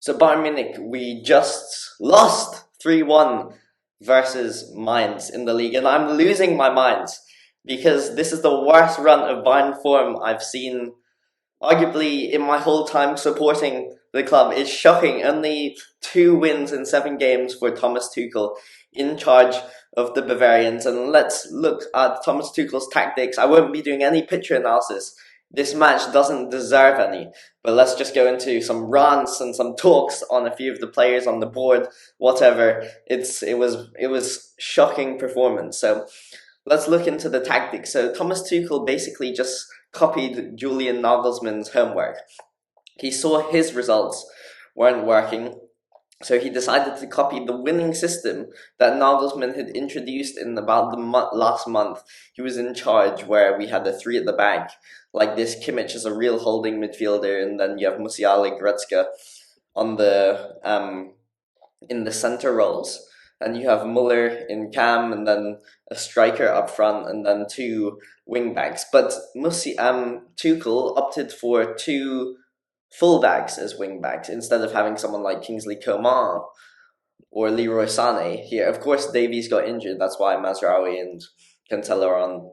So Bayern Munich, we just lost 3-1 versus Mainz in the league, and I'm losing my mind because this is the worst run of Bayern form I've seen, arguably, in my whole time supporting the club. It's shocking. Only 2 wins in 7 games for Thomas Tuchel in charge of the Bavarians. And let's look at Thomas Tuchel's tactics. I won't be doing any picture analysis. This match doesn't deserve any. But let's just go into some rants and some talks on a few of the players on the board, whatever. It was shocking performance. So let's look into the tactics. So Thomas Tuchel basically just copied Julian Nagelsmann's homework. He saw his results weren't working, so he decided to copy the winning system that Nagelsmann had introduced in about the last month he was in charge, where we had the three at the back, like this. Kimmich is a real holding midfielder, and then you have Musiala, Goretzka on the in the center roles. And you have Muller in cam, and then a striker up front, and then two wing backs. But Tuchel opted for two fullbacks as wing backs instead of having someone like Kingsley Coman or Leroy Sané here. Of course, Davies got injured. That's why Mazraoui and Cancelo are on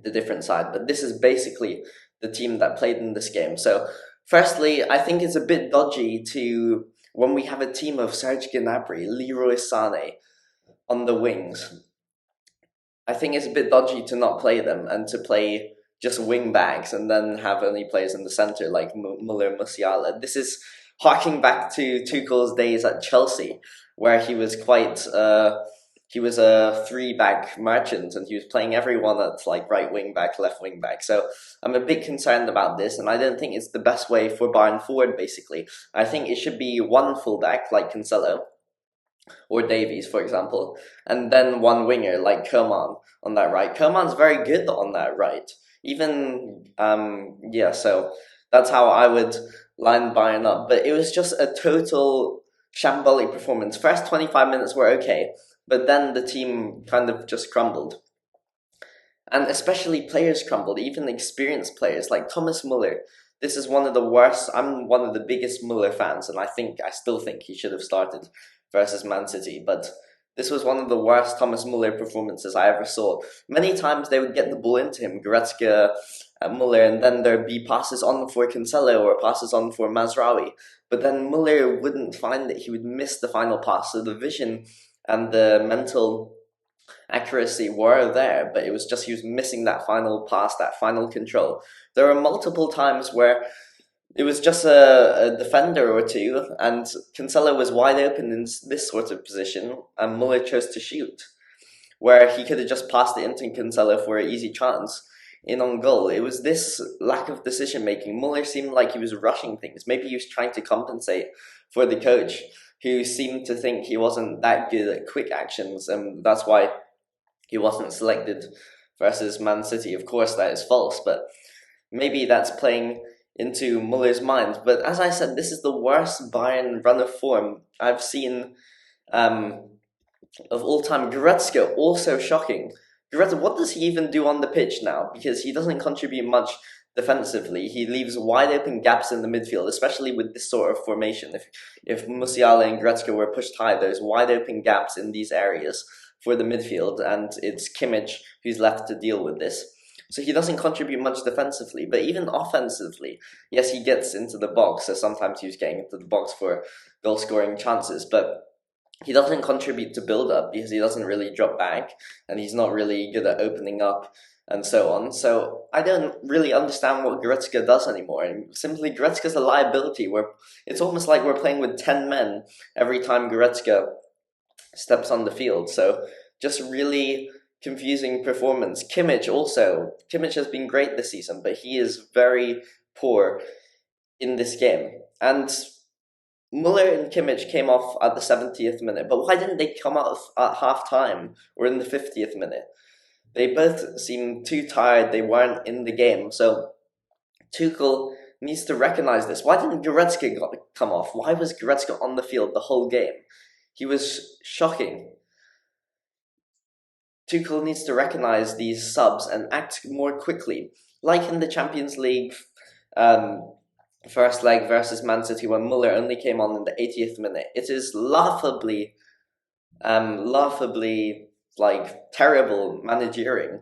the different side. But this is basically the team that played in this game. So, firstly, I think it's a bit dodgy when we have a team of Serge Gnabry, Leroy Sané on the wings. I think it's a bit dodgy to not play them and to play just wing backs and then have only players in the centre like Muller, Musiala. This is harking back to Tuchel's days at Chelsea, where he was he was a three-back merchant, and he was playing everyone at like right wing back, left wing back. So I'm a bit concerned about this, and I don't think it's the best way for Bayern forward, basically. I think it should be one fullback, like Cancelo, or Davies, for example, and then one winger, like Coman, on that right. Coman's very good on that right. So that's how I would line Bayern up. But it was just a total shambolic performance. First 25 minutes were okay, but then the team kind of just crumbled. And especially players crumbled, even experienced players like Thomas Muller. This is one of the worst. I'm one of the biggest Muller fans, and I still think he should have started versus Man City. But this was one of the worst Thomas Muller performances I ever saw. Many times they would get the ball into him, Goretzka, Muller, and then there'd be passes on for Cancelo or passes on for Mazraoui. But then Muller wouldn't find it. He would miss the final pass. So the vision and the mental accuracy were there, but it was just he was missing that final pass, that final control. There were multiple times where it was just a defender or two, and Cancelo was wide open in this sort of position, and Muller chose to shoot, where he could have just passed it into Cancelo for an easy chance in on goal. It was this lack of decision making. Muller seemed like he was rushing things. Maybe he was trying to compensate for the coach, who seemed to think he wasn't that good at quick actions, and that's why he wasn't selected versus Man City. Of course, that is false, but maybe that's playing into Muller's mind. But as I said, this is the worst Bayern run of form I've seen of all time. Goretzka, also shocking. Goretzka, what does he even do on the pitch now? Because he doesn't contribute much defensively. He leaves wide open gaps in the midfield, especially with this sort of formation. If Musiala and Goretzka were pushed high, there's wide open gaps in these areas for the midfield, and it's Kimmich who's left to deal with this. So he doesn't contribute much defensively, but even offensively, yes, he gets into the box, so sometimes he's getting into the box for goal-scoring chances, but he doesn't contribute to build-up because he doesn't really drop back, and he's not really good at opening up, and so on. So I don't really understand what Goretzka does anymore. And simply, Goretzka's a liability. It's almost like we're playing with 10 men every time Goretzka steps on the field. So just really confusing performance. Kimmich has been great this season, but he is very poor in this game. And Muller and Kimmich came off at the 70th minute, but why didn't they come off at half-time or in the 50th minute? They both seemed too tired. They weren't in the game. So Tuchel needs to recognize this. Why didn't Goretzka come off? Why was Goretzka on the field the whole game? He was shocking. Tuchel needs to recognize these subs and act more quickly. Like in the Champions League first leg versus Man City when Muller only came on in the 80th minute. It is laughably like terrible managerial.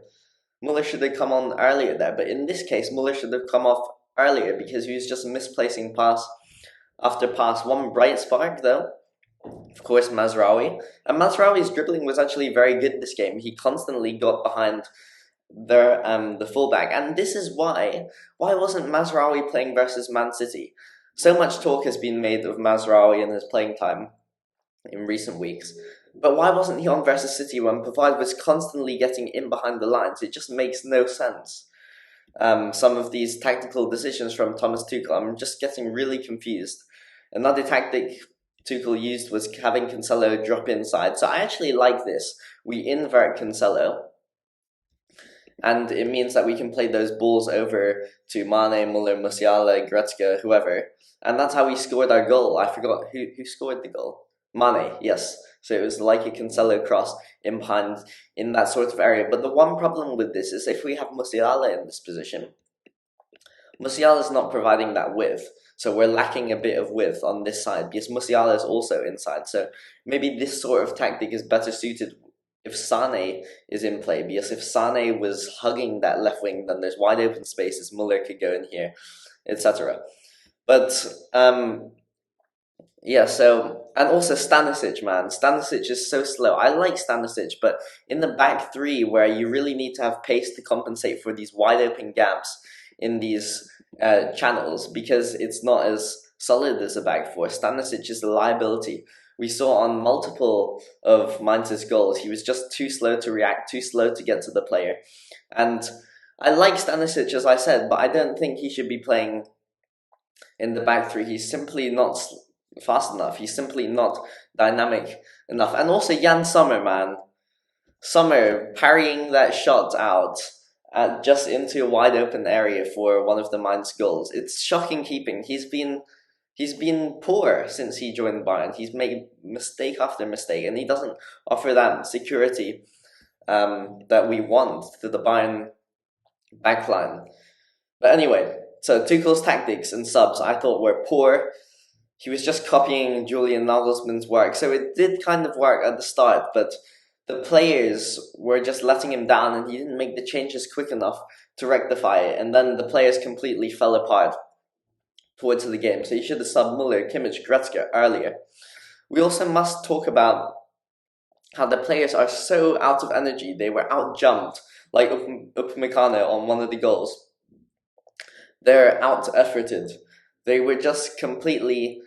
Muller should have come on earlier there, but in this case, Muller should have come off earlier because he was just misplacing pass after pass. One bright spark, though, of course, Mazraoui. And Mazraoui's dribbling was actually very good this game. He constantly got behind the fullback, and this is why wasn't Mazraoui playing versus Man City? So much talk has been made of Mazraoui and his playing time in recent weeks. But why wasn't he on versus City when Pavard was constantly getting in behind the lines? It just makes no sense. Some of these tactical decisions from Thomas Tuchel, I'm just getting really confused. Another tactic Tuchel used was having Cancelo drop inside. So I actually like this. We invert Cancelo, and it means that we can play those balls over to Mane, Muller, Musiala, Goretzka, whoever. And that's how we scored our goal. I forgot who scored the goal. Mane, yes. So it was like a Cancelo cross in behind in that sort of area. But the one problem with this is if we have Musiala in this position, Musiala is not providing that width. So we're lacking a bit of width on this side because Musiala is also inside. So maybe this sort of tactic is better suited if Sane is in play, because if Sane was hugging that left wing, then there's wide open spaces, Muller could go in here, etc. But yeah, so, and also Stanisic, man. Stanisic is so slow. I like Stanisic, but in the back three, where you really need to have pace to compensate for these wide open gaps in these channels, because it's not as solid as a back four, Stanisic is a liability. We saw on multiple of Mainz's goals, he was just too slow to react, too slow to get to the player. And I like Stanisic, as I said, but I don't think he should be playing in the back three. He's simply not fast enough. He's simply not dynamic enough. And also Jan Sommer, man. Sommer parrying that shot out just into a wide open area for one of the Mainz goals. It's shocking keeping. He's been poor since he joined Bayern. He's made mistake after mistake, and he doesn't offer that security that we want to the Bayern backline. But anyway, so Tuchel's tactics and subs I thought were poor. He was just copying Julian Nagelsmann's work, so it did kind of work at the start, but the players were just letting him down, and he didn't make the changes quick enough to rectify it, and then the players completely fell apart towards the game. So you should have subbed Muller, Kimmich, Goretzka earlier. We also must talk about how the players are so out of energy. They were out-jumped, like Upamecano on one of the goals. They're out-efforted. They were just completely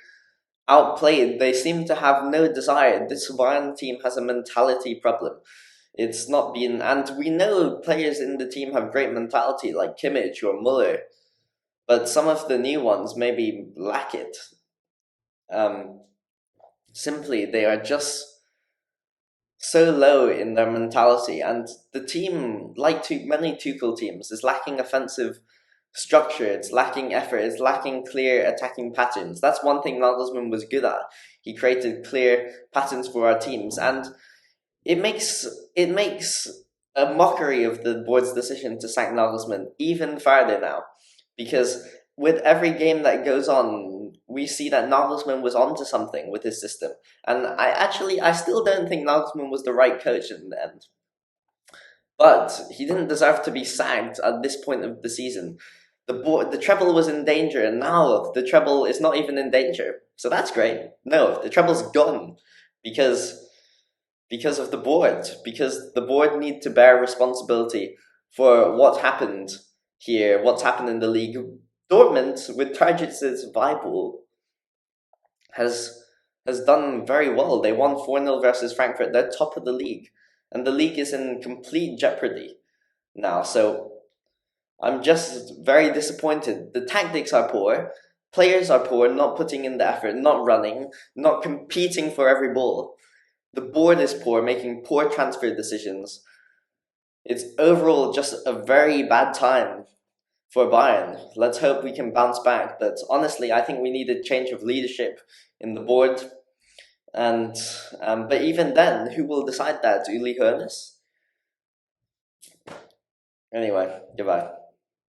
outplayed. They seem to have no desire. This Bayern team has a mentality problem. It's not been, and we know players in the team have great mentality, like Kimmich or Muller, but some of the new ones maybe lack it. Simply, they are just so low in their mentality, and the team, like many Tuchel teams, is lacking offensive structure, it's lacking effort, it's lacking clear attacking patterns. That's one thing Nagelsmann was good at. He created clear patterns for our teams, and it makes a mockery of the board's decision to sack Nagelsmann even further now, because with every game that goes on, we see that Nagelsmann was onto something with his system, and I still don't think Nagelsmann was the right coach in the end. But he didn't deserve to be sacked at this point of the season. The treble was in danger, and now the treble is not even in danger. So that's great. No, the treble's gone because of the board. Because the board need to bear responsibility for what happened here, what's happened in the league. Dortmund, with Terzić's Weibel, has done very well. They won 4-0 versus Frankfurt. They're top of the league. And the league is in complete jeopardy now. So I'm just very disappointed. The tactics are poor. Players are poor, not putting in the effort, not running, not competing for every ball. The board is poor, making poor transfer decisions. It's overall just a very bad time for Bayern. Let's hope we can bounce back. But honestly, I think we need a change of leadership in the board. And but even then, who will decide that? Uli Hoeneß? Anyway, goodbye.